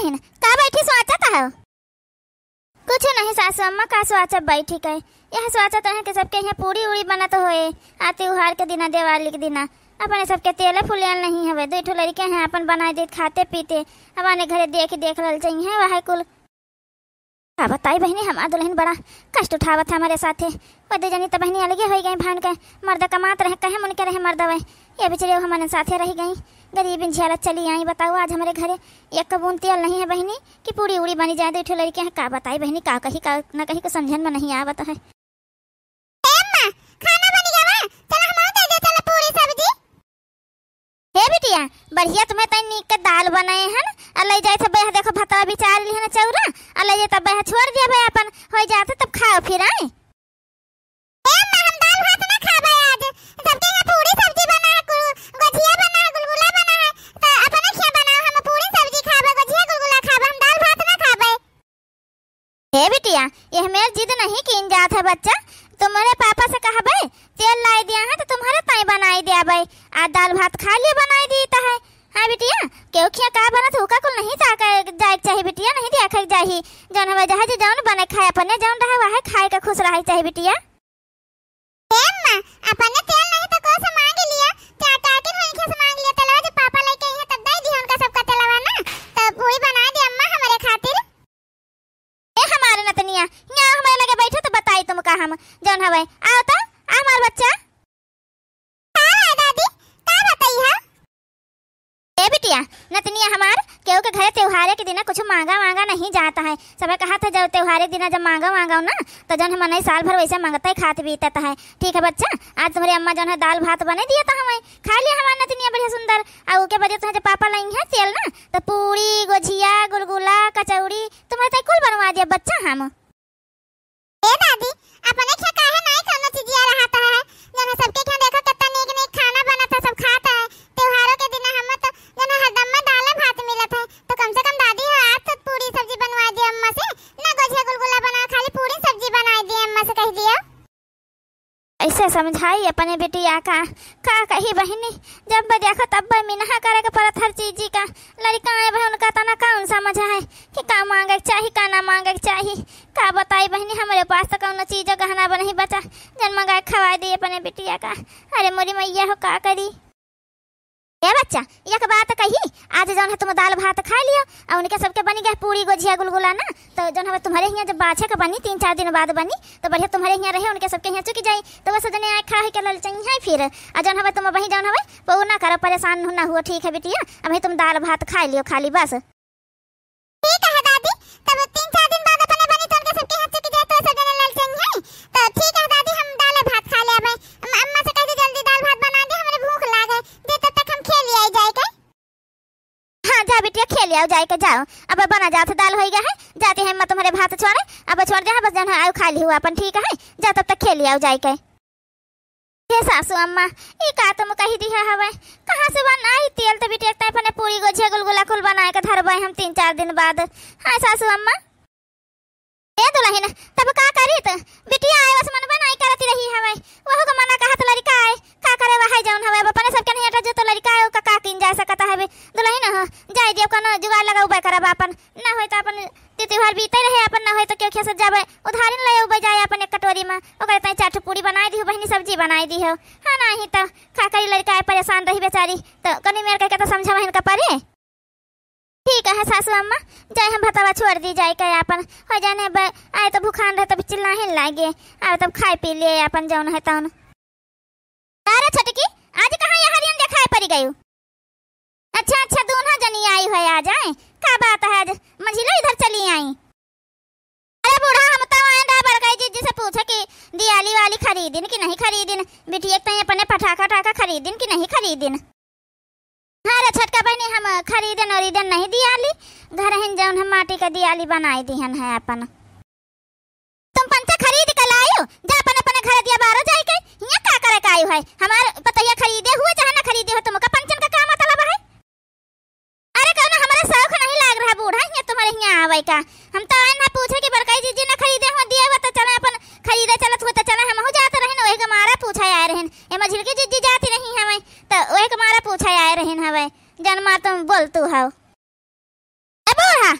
दुल्हन का बैठी सोचत है? कुछ नहीं सासू अम्मा, का सोचत बैठी कहे यह सोचत है कि सबके यहाँ पूरी उड़ी बनत होए आते उहार के दिना दिवाली के दिना अपने सबके तेल फुलियल नहीं हवे। दो ठो लड़के हैं अपन बनाए दे खाते पीते हमारे घरे देख रहा चाहिए वह कुल का बताई बहनी। हमारा दुल्हन बड़ा कष्ट उठावत है हमारे साथे। वह जनी तो बहनी अलगे हो गई भान के मर्द कमात रहे कहे मुन के रहे मर्द वे ये बेचारे हमारे साथे रह गई गरीब झेलत चली आई। बताओ आज हमारे घरे एक कबून तेल नहीं है बहनी कि पूरी उड़ी बनी जाए। दो ठो लड़के हैं का बताई बहनी का कहीं का न कहीं को समझन में नहीं आवत है। हे बिटिया बढ़िया तुम्हें तई नीक के दाल बनाए हन अलै जाए सब बह देखो भतवा बिचार ली है चौरा अलै जे तब बह छोड़ दिया भाई अपन हो जाते तब खाओ फिर आए। ए अम्मा हम दाल भात ना खाबे आज सबके यहाँ पूरी सब्जी बना गुजिया बना गुलगुला बना है तो अपने क्या बनाओ हम पूरी सब्जी खाबे गुजिया गुलगुला खाबे हम दाल भात ना खाबे। हे बिटिया यह मेर जिद नहीं कीन जात है बच्चा तुम्हारे पापा से कहा भाई तेल लाई दिया है तो तुम्हारे ताई बनाई दिया भाई आज दाल भात खा लिया बनाई देता है। हाँ बिटिया क्यों क्या का बना होका कुल नहीं जाए चाहिए बिटिया नहीं दिया खाई चाहिए जौन हवा जहाज जौन बने खाए अपने जौन रहा वह खाए का खुश रहा चाहिए बिटिया। अपने तेल नहीं तो कौन सा मांग लिया चार कार्टन होई के मांग लिया तलवा जब पापा लेके आई है तब दे दी उनका सबका तेलवा ना तो पूरी बना दी अम्मा हमारे खातिर। ए हमारे नतनिया यहां हमारे लगे बैठे तो बताई तुम का हम जौन हवे आओ तो आ हमार बच्चा। हां दादी का बताई है? ए बिटिया नतनिया हमार केहू के घर त्योहार के दिन कुछ मांगा नहीं जाता है। सबे कहा था जब त्योहार के दिन जब मांगा ना तो जन हम नहीं साल भर वैसे मांगता है खाते बीतता है। ठीक है बच्चा आज तुम्हारी अम्मा जो है दाल भात बने दिया था हमें खा लिया हमारा नतनिया बढ़िया सुंदर और उसके वजह से जब पापा लाई है तेल ना तो पूरी गुजिया गुलगुला कचौड़ी तुम्हारे तक कुल बनवा दिया बच्चा हम। ए दादी अपने क्या काहे नहीं खाना चीज आ रहा था जन सबके क्या देखो कितना नीक खाना बना था सब खाता है त्योहारों के दिन हम तो जन हरदम में दाल भात मिलत है तो कम से कम दादी हो आज तो पूरी सब्जी बनवा दी अम्मा से ना गुजिया गुलगुला बना खाली पूरी सब्जी बना दी अम्मा से कह दिया। ऐसे समझाई अपने बेटिया का कही बहनी जब देखो तब मिनहा करे के परत हर चीज का लड़का है भाई उनका तना कौन समझ है कि का मांगे चाहिए का ना मांगे चाहिए का बताई बहनी हमारे पास तो कौन चीज गहना नहीं बचा जन मंगाए खवा दी अपने बेटिया का। अरे मोरी मैया हो का करी। ए बच्चा एक बात कही आज जौन है तुम दाल भात खा लियो और उनके सबके बनी गया पूरी गुजिया गुलगुला ना तो जौन है तुम्हारे यहाँ जब बाछे का बनी 3-4 दिन बाद बनी तो बढ़िया तुम्हारे यहाँ रहे उनके सबके यहाँ चुकी जाई तो बस जने आए खा के लल चाहिए फिर आ जौन है तुम वही जौन है वो ना करो परेशान ना हुआ। ठीक है बिटिया अब तुम दाल भात खा लियो खाली बस। ठीक है दादी तब 3-4 दिन बाद अपने बनी तो उनके सबके यहाँ चुकी जाए तो सब जने लल चाहिए तो ठीक है दादी हम दाल भात खा ले भाई अम्मा से कह दे जल्दी दाल भात बना दे हमें भूख लागे दे तब तक हम खेल आई जाए के। हाँ जा बिटिया खेल आओ जाए के जाओ अब बना जाओ दाल हो गया है जाते हैं मैं तुम्हारे भात छोड़े अब छोड़ जा बस जाना आओ खा ली हुआ अपन ठीक है जा तब तक खेल आओ जाए के। हे सासू अम्मा ये का तुम कही दी है हवे कहां से बनाई तेल तो बिटिया तय अपने पूरी गुजिया गुलगुला कुल बनाए के धरबे हम 3-4 दिन बाद। हां सासू अम्मा ए दुल्हन तब का करी त बिटिया आए बस मन बनाई करती रही हवे वह को मना कहत लड़का आए का करे वह जौन हवे अपने सबके नहीं हटा जो तो लड़का आए का किन जा सकता है दुल्हन ह जाय दियो कनो जुगाड़ लगाऊ बे करब अपन ना होय त अपन त्योहार बीते रहे अपन ना होय त क्यों खेस जाबे उधारी ले उ बजाय अपन एक कटोरी में ओकरे तई 4 पूरी बनाई दी बहनी सब्जी बनाई दी हो। हां नहीं त का करी लड़का परेशान रही बेचारी तो कनी मेर के तो समझा बहन का परे। ठीक है सासू अम्मा जाए हम भतवा छोड़ दी जाए के अपन हो जाने आए तो भूखान रहे तो चिल्ला ही लागे आए तब खाए पी लिए अपन जौन है तौन। अरे छटकी आज कहां ये हरियन दिखाई पड़ी गई? अच्छा दोनों जनी आई है आ जाए का बात है आज मंझिला इधर चली आई। अरे बूढ़ा हम तो आए दा बड़काई जी से पूछे कि दिवाली वाली खरीदिन कि नहीं खरीदिन बिटी एक तई अपने पटाखा टाका खरीदिन कि नहीं खरीदिन। हाँ रे छटका बहनी हम खरीदन और नहीं दियाली घर हिन जौन हम माटी का दियाली बनाई दिहन है अपन। तुम पंचा खरीद के लायो जा अपन घर दिया बारो जाए के यहाँ का करे का आयु है हमार पतैया खरीदे हुए चाहे ना खरीदे हो तुमका पंचन का क्या मतलब है? अरे कहना हमारा शौक नहीं लाग रहा बूढ़ा ये तुम्हारे यहाँ आवे का हम तो आए ना पूछे कि बड़काई जी ना खरीदे हो दिया हुआ तो चला अपन खरीदे चलत हुआ तो चला हम हो जाते रहे वही के मारा पूछा आए रहन एमा झिलकी जी जाती नहीं हमें तो वही के मारा पूछा आए रहन हवे जन्मा तुम बोलतू हो। ए बूढ़ा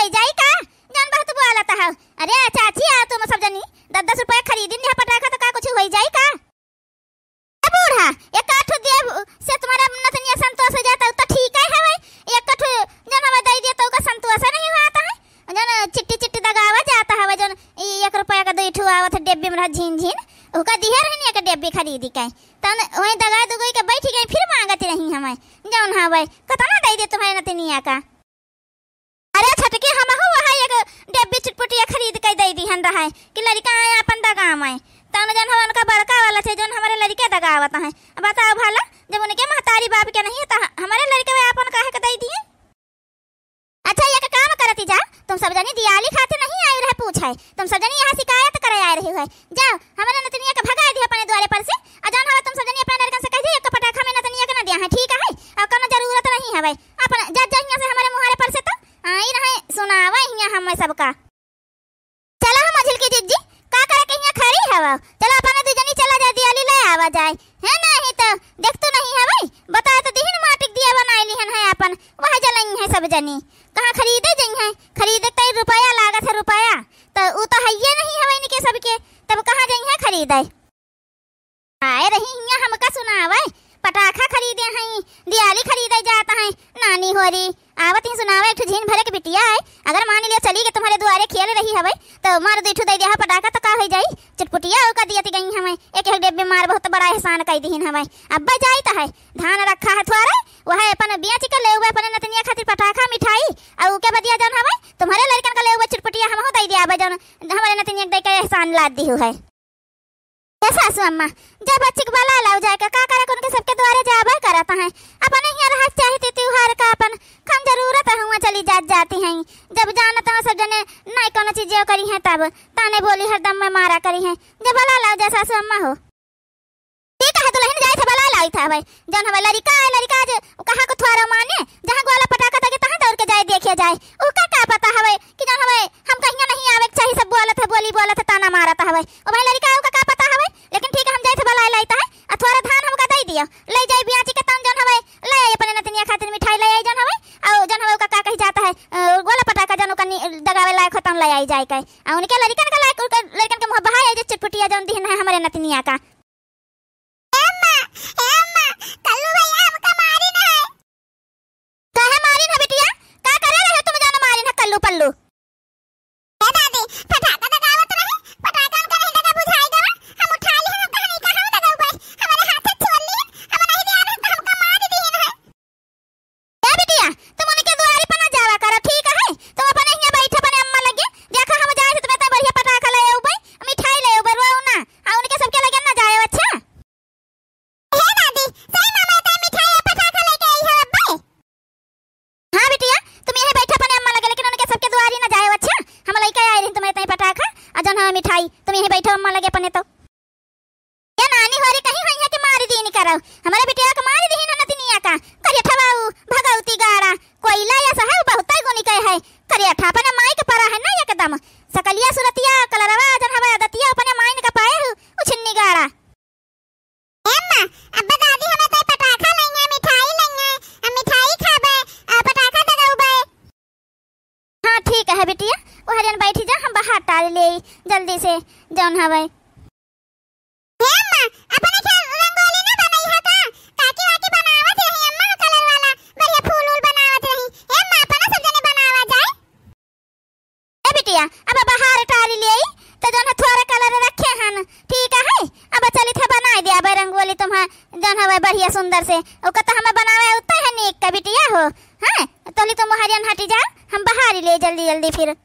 हो जाई का जान बहुत बोलता है। अरे चाची आ तुम सब जनी 10-10 रुपया खरीदी नहीं पटाखा तो का कुछ हो जाई का। बूढ़ा एक आठ दे से तुम्हारा नतनिया संतोष हो जाता तो ठीक है भाई। एक आठ जन हमें दे दिया तो का संतोष नहीं होता है। जन चिट्टी चिट्टी दगावा जाता है जन 1 रुपया का 2 ठू आवत डेब्बी में झीन झीन ओका दिया रहनी एक डेब्बी खरीदी के तन वही दगा दुगई के बैठ गई फिर मांगती रही हमें जौन हवे कतना दे दे तुम्हारे नतनिया का। अरे छटके हम हो वहां एक डेब्बी चटपटिया खरीद के दे दी हन रहा है कि लड़का आए अपन दगा में तन जन हवन का बड़का वाला छे जौन हमारे लड़के दगावत है। बताओ भला जब उनके महतारी बाप के नहीं था हमारे लड़के वे अपन काहे के दे दिए। अच्छा ये काम करती जा तुम सब जनी दिवाली खाते नहीं आए रहे पूछे तुम सब जनी यहाँ शिकायत करे आ रही है। जाओ हमारे नतनिया के भगा दिया अपने द्वारे पर से अजान हवा तुम सब जनी अपने लड़कन से कह दिए एक पटाखा में नतनिया के ना दिया है ठीक है और कोनो जरूरत नहीं है भाई अपन जा जा यहां से हमारे मुहारे पर से तो आई रहे सुनावा यहां हम सबका। चलो हम झिलकी जिज्जी का करे के यहां खड़ी हवा चलो अपन दू जनी चला जा दिवाली ले आवा जाए है नहीं तो देख तो नहीं है भाई बता तो दीन माटिक दिया बनाई लिहन है अपन वहां जलई है सब जनी कहां खरीदे जई है खरीदे 3 रुपया लागत है रुपया तो उ तो है ये नहीं है इनके सबके तब कहां जई है खरीदे। आए रही यहां हमका सुनावे पटाखा खरीदे हैं दिवाली खरीदे जाता है नानी होरी आवत ही सुनावे एक झीन भरे के बिटिया है अगर मान लिया चली के तुम्हारे द्वारे खेल रही हवे तो मार दे दे दिया पटाखा तो का हो जाई चटपुटिया का दियती गई हमें एक डेब्बे मार बहुत बड़ा एहसान कई दीन हमें अब्बा जाई तो है धान रखा है थोड़ा वह अपन बियाची के ले हुए अपन नतनिया खातिर पटाखा मिठाई और के बदिया जन हमें तुम्हारे लड़कन का ले हुए चटपुटिया हम हो दे दिया जन हमारे नतनिया दे के एहसान लाद दी है। सासू अम्मा जब बच्चे को बला लाओ जाएगा का करे उनके सबके द्वारे जाबा करता है अपन यहाँ रह चाहते त्योहार का अपन कम जरूरत है हुआ चली जाती हैं जब जानता है सब जने नहीं कोनो चीज करी है तब ताने बोली हरदम में मारा करी है जब बला लाओ जा सासू अम्मा हो ठीक है दुल्हन जाए थे बला लाई था भाई जन हवे लड़का जो कहां को थोड़ा माने जहां गोला पटाखा तक तहां दौड़ के जाए देखे जाए ओ का पता हवे कि जन हवे हम कहीं नहीं आवे चाहिए सब बोलत है बोली ताना मारता हवे ओ भाई लड़का का पता हवे लेकिन ठीक है हम जाए थे बला लाई था अथवारा धान हमका दे दियो ले जाए बियाची के तन जन हवे ले अपने नतनिया खातिर मिठाई ले आई जन हवे और जन हवे का कही जाता है गोला पटाखा जन का दगावे लायक खत्म ले आई जाए के और उनके लड़कन का लायक लड़कन के मुंह बहाए जे चटपटिया जन दिन है हमारे नतनिया का। कल्लू भैया हमका मारी ना है काहे मारी ना बिटिया का करे रहे तुम जानो मारी ना कल्लू पल्लू ए दादी पटाखा दगावत रहे पटाखा हमका नहीं दगा बुझाई देवा हम उठा ली हम कहां नहीं कहां दगा भाई हमारे हाथ से छोड़ ली हम नहीं दिया तो हमका मार दी है ए बिटिया तुम उनके द्वारे पर ना जावा करो ठीक है तुम अपने यहां बैठे बने अम्मा लगे देखा हम जाए तो मैं बढ़िया पटाखा ले आऊ भाई मिठाई ले आऊ बरवा ना आ उनके सबके लगे ना जाए अच्छा। मिठाई तुम यहीं बैठो अम्मा लगे पने तो ये नानी होरी कहीं होई है कि मार दी नहीं करो हमारे बिटिया का मार दी ना नतनिया का करिया ठवाऊ भगवती गाड़ा कोयला या सहे बहुत ही गुनी कहे है करिया ठा अपने माई के परा है ना एकदम सकलिया सुरतिया कलरवा जन हवा दतिया अपने माई का पाए उछन्नी गाड़ा अम्मा अब्बा दादी हमें तो पटाखा लेंगे मिठाई लेंगे हम मिठाई खाबे पटाखा दगाउबे। हां ठीक है बिटिया वो हरियन बैठी जा हम बाहर टाल ले जल्दी से जौन हवे हे अम्मा अपने क्या रंगोली ना बनाई है का काकी वाकी बनावत रही अम्मा कलर वाला बढ़िया फूल उल बनावत रही हे अम्मा अपना सब जने बनावा जाए ए बिटिया अब बाहर टाल ले तो जौन थोड़ा कलर रखे हन ठीक है अब चली थे बनाई दिया बे रंगोली तुम्हां जौन हवे बढ़िया सुंदर से ओ कत हमें बनावे उतना है नीक का बिटिया हो हैं तोली तुम हरियन हटी जा हम बाहर ले जल्दी फिर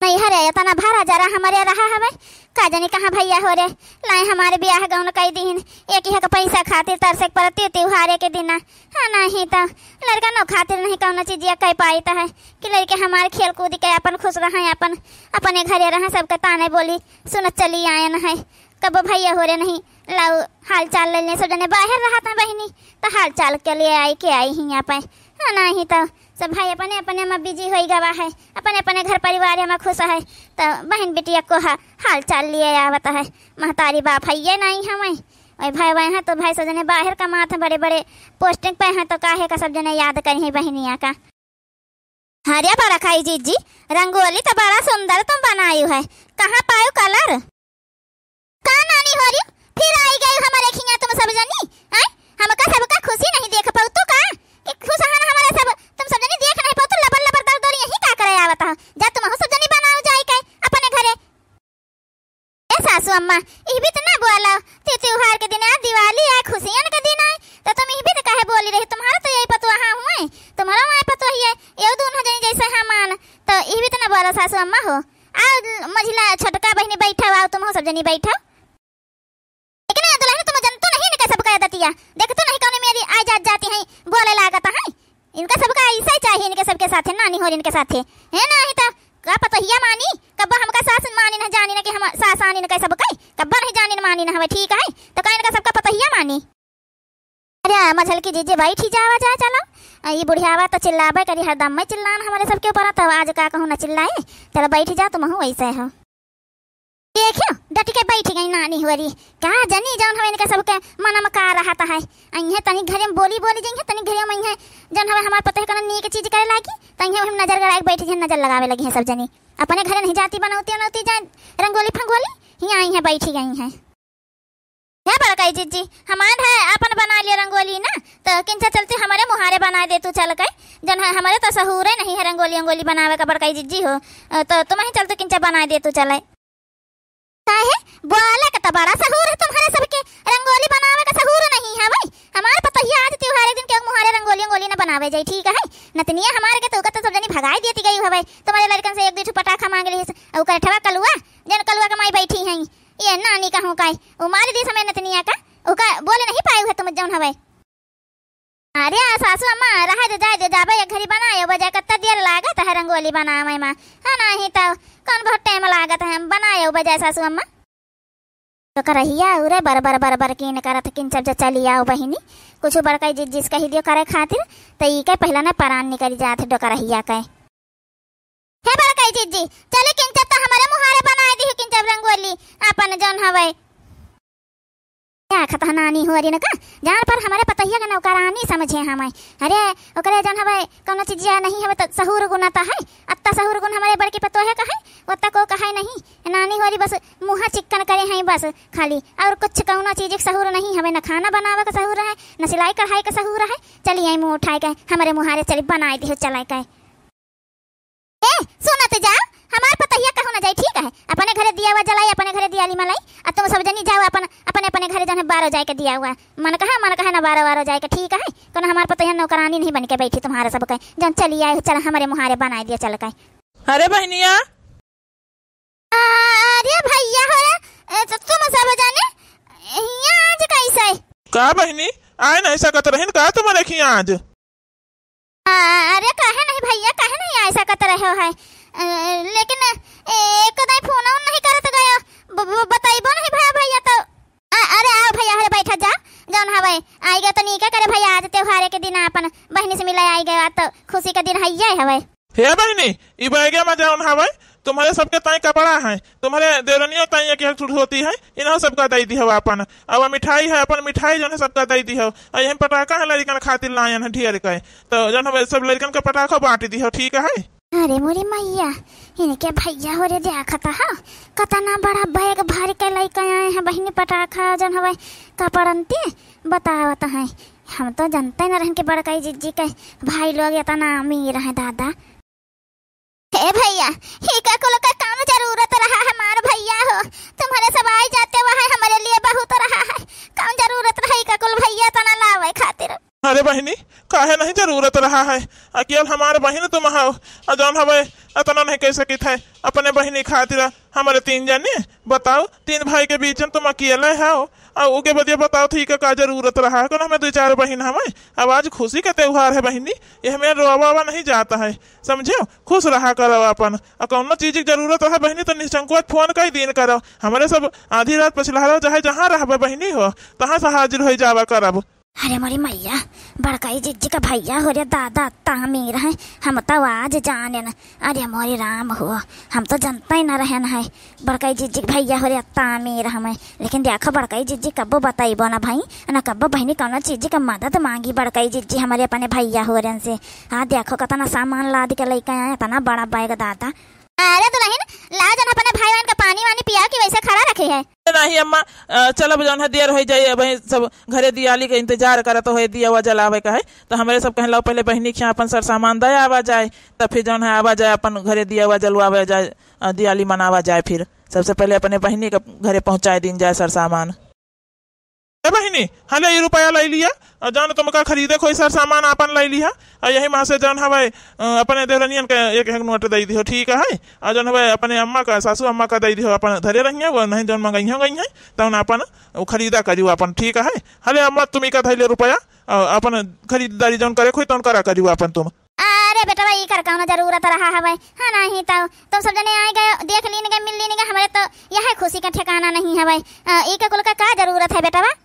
नहीं हरे तना भारा जरा हमारे रहा हवे का जाने कहां भैया हो रे लाए हमारे ब्याह गौन कई दिन एक ही का पैसा खातिर तरसे परती त्योहारे के दिन हां नहीं तो लड़का नो खातिर नहीं कौन चीज ये कह पाई है कि लड़के हमारे खेल कूद के अपन खुश रहे अपन अपने घरे रहे सबके ताने बोली सुनत चली आयन है कब भैया हो रे नहीं लाओ हाल चाल लेने सब जने बाहर रहा था बहनी तो हाल चाल के लिए आई ही यहाँ पे हां नहीं तो सब भाई अपने अपने में बिजी हो गवा है अपने अपने घर परिवार में खुश है तो बहन बेटिया को हाल चाल लिए आवत है महतारी बाप है ये नहीं हमें वही भाई भाई हैं तो भाई सब जने बाहर कमाते बड़े बड़े पोस्टिंग पे हैं तो काहे का सब जने याद करी है बहनिया का। हरिया बड़ा खाई जीजी, रंगोली तो बड़ा सुंदर तुम बनाई है। कहाँ पायो कलर? का नानी हो रही फिर आई गई हमारे खिया तुम सब जनी। हैं हमका सबका खुशी नहीं देख पाऊ तो का कि खुश हन हमारे सब तुम सब जनी देख नहीं पाऊ तो लबर लबर कर दो यही का करे आवत हो। जा तुम हो सब जनी बनाओ जाई के अपने घरे। ए सासू अम्मा ई भी तो ना बोला ते त्योहार के दिन आ दिवाली आ खुशियां के दिन आए तो तुम ई भी तो काहे बोली रही? तुम्हारा तो यही पतो हां हुए तुम्हारा वहां पतो ही है ये दोनों जनी जैसे हमान तो ई भी तो ना बोला सासू अम्मा हो। आ मझिला छोटका बहनी बैठा आओ तुम हो सब जनी बैठा। लेकिन दुल्हन तुम जनतो नहीं ने सब कह दतिया देख तो नहीं कौन मेरी आ जाती है बोले लागत है। इनका सबका ऐसा ही चाहिए इनके सबके साथ नानी हो इनके साथ है ना ही तो का पतो हिया मानी कब हमका सास मानी न जानी न कि हम सास आनी न कैसे बकई कब नहीं जानी न मानी न हवे ठीक है तो का इनका सबका पतो हिया मानी। अरे मझल की जीजे बैठी जावा जा चलो ये बुढ़ियावा तो चिल्लाबे करी हरदम में चिल्लान हमारे सबके ऊपर तो आज का कहूं ना चिल्लाए। चलो बैठी जा तुम हो ऐसे हो देखियो डट के बैठ गई नानी होरी का जनी जान हवे इनका सबके मन में का रहा है। अइहे तनी घरे में बोली जइहे तनी घरे में अइहे जन हवे हमार पते कन नीक चीज करे लागी तइहे हम नजर गड़ा के बैठ जे नजर लगावे लगी है सब जनी अपने घरे नहीं जाती बनौती जा रंगोली फंगोली हिया आई है बैठी गई है। है बड़काई जीजी हमार है अपन बना लिया रंगोली ना तो किंचा चलते हमारे मुहारे बना दे तू चल के जन हमारे तो सहूर नहीं है रंगोली अंगोली बनावे का बड़काई जीजी हो तो तुम ही चलते किंचा बना दे तू चले काहे बोला का बड़ा सहूर है तुम्हारे सबके रंगोली बनावे का सहूर नहीं है भाई। हमारे पता ही आज त्योहार के दिन के मुहारे रंगोली अंगोली न बनावे जाई ठीक है नतनिया हमारे के तो सब जनी भगाई देती गई है भाई तुम्हारे लड़कन से एक दो पटाखा मांग ली और कठवा कलुआ जन कलुआ के माई बैठी है ये नानी का हूं काई उमार दी समय नतनिया का ओका बोले नहीं पाई है तुम जौन हवे। अरे सासू अम्मा रहा दे जाए जाबे एक घरी बनाए बजा कत्ता देर लागत है रंगोली बनावे में है नहीं तो कौन बहुत टाइम लागत है बनाए बजा सासू अम्मा तो करहिया उरे बर किन करत किन सब चली आओ बहिनी कुछ बड़काई जिस कही दियो करे खातिर तो ई के पहला ना परान निकल जात डो करहिया के हे बड़काई जीजी चले किन तो हमारे मुहारे बनाए दी किन रंगोली अपन जौन हवे क्या खता नानी हो रही न का जान पर हमारे पतहिया का नौकरानी समझे हमें। अरे ओकरे जन हवे कोनो चीज नहीं हवे त सहूर गुना त है अत्ता सहूर गुण हमारे बड़की पतो है कहे ओत्ता को कहे नहीं नानी हो रही बस मुंह चिकन करे हैं बस खाली और कुछ कोनो चीज सहूर नहीं हवे न खाना बनावे का सहूर है न सिलाई कढ़ाई का सहूर है। चलिए मुंह उठाए के हमारे मुहारे चली बनाई दी चलाए के ए सुनत जा हमार पतहिया कहू ना जाई ठीक है अपने घरे दिया हुआ जलाई अपने घरे दियाली मलाई आ तुम सब जनी जाओ अपन अपने अपने घरे जने 12 जाए के दिया हुआ मन कहा ना 12 जाए के ठीक है कौन हमार पतहिया नौकरानी नहीं बन के बैठी तुम्हारे सब के जन चली आए चल हमारे मुहारे बना दिया चल के। अरे बहनिया अरे भैया हो तुम सब जाने यहाँ आज कैसे का बहनी आए ना ऐसा कत रहिन का तुम्हारे खिया आज अरे कहे नहीं भैया कहे नहीं ऐसा कत रहे हो है लेकिन एक दाई फोन नहीं करत गयो बताइबो नहीं भैया तो अरे आओ भैया अरे बैठा जा जौन हवे आई गए तो नीका करे भैया आज त्योहार के दिन अपन बहनी से मिला आई गए तो खुशी के दिन हइया हवे। हे बहनी ई बैगे में जौन हवे तुम्हारे सबके ताई कपड़ा है तुम्हारे देवरनियों ताई की छूट होती है इन्हों सबका दई दी हो अपन अब मिठाई है अपन मिठाई जो है सबका दई दी हो यही पटाखा है लड़कन खातिर लायन है ढेर के तो जो है सब लड़कन का पटाखा बांट दी हो ठीक है। अरे मोरी मैया इनके भैया हो रे देखता है कतना बड़ा बैग भर के लेके आए हैं बहनी पटाखा जन हवे कपड़नती बतावत है हम तो जानते न रहन के बड़काई जीजी के भाई लोग इतना अमीर है दादा। हे भैया ही का को का काम जरूरत रहा है हमार भैया हो तुम्हारे सब आई जाते वहां हमारे लिए बहुत रहा है काम जरूरत रही का कुल भैया तना लावे खातिर। अरे बहनी काहे नहीं जरूरत रहा है अकेल हमारे बहन तुम हो जौन हवे इतना नहीं कह सकी थे अपने बहनी खातिर हमारे 3 जने बताओ 3 भाई के बीच में तुम अकेले हो और उके बदिया बताओ ठीक है का जरूरत रहा है कौन हमें 2-4 बहन हमें अब आज खुशी का त्योहार है बहनी ये हमें रोवा नहीं जाता है समझो खुश रहा करो अपन और कौन चीज की जरूरत है बहनी तो निसंकोच फोन का ही दिन करो हमारे सब आधी रात पछला चाहे जहाँ रह बहनी हो तहाँ से हाजिर हो जावा करब। अरे मोरी मैया, बड़काई जिज्जी का भैया हो रे दादा तामीर है, हम तो आज जाने न। अरे मोरी राम हो, हम तो जनता ही न रहन है। बड़काई जिज्जी का भैया हो रे तामीर हमें, लेकिन देखो बड़काई जिज्जी कब्बो बताइबो ना भाई, ना कब्बो बहनी कौन चीज का मदद मांगी बड़काई जिज्जी हमारे अपने भैया हो रहे से। हाँ देखो कतना सामान लाद के लेके आया, इतना बड़ा बैग दादा। अरे दुल्हन ला जन अपने भाई बहन का पानी वानी पिया कि वैसे खड़ा रखे है। नहीं अम्मा, चलो जौन है देर हो जाए, वही सब घरे दियाली के इंतजार करत हो, दिया हुआ जलावे का है, तो हमारे सब कहला पहले बहनी के अपन सर सामान दे आवा जाए, तब फिर जौन है आवा जाए अपन घरे दिया हुआ जलवावे जाए, दियाली मनावा जाए। फिर सबसे पहले अपने बहनी के घरे पहुंचाए दिन जाए सर सामान। बहनी हले ये रुपया ले लिया, जौन तुमका खरीदे कोई सर सामान अपन ले लिया, और यही माँ से जौन हवे अपने देवरनियन के एक एक नोट दे दियो, ठीक है। और जौन हवे अपने अम्मा का सासू अम्मा का दे दियो, अपन धरे रहिए, वो नहीं जौन मंगाई है तौन अपन खरीदा करियो अपन, ठीक है। हले अम्मा तुम्ही का धैले रुपया अपन खरीदारी जौन करे कोई तौन करा करियो अपन तुम। अरे बेटा भाई कर कौन जरूरत रहा है भाई, हाँ नहीं तो तुम सब जने आए गए, देख लीन गए, मिल लीन गए, हमारे तो यह खुशी का ठिकाना नहीं है भाई। एक कुल का जरूरत है बेटा भाई।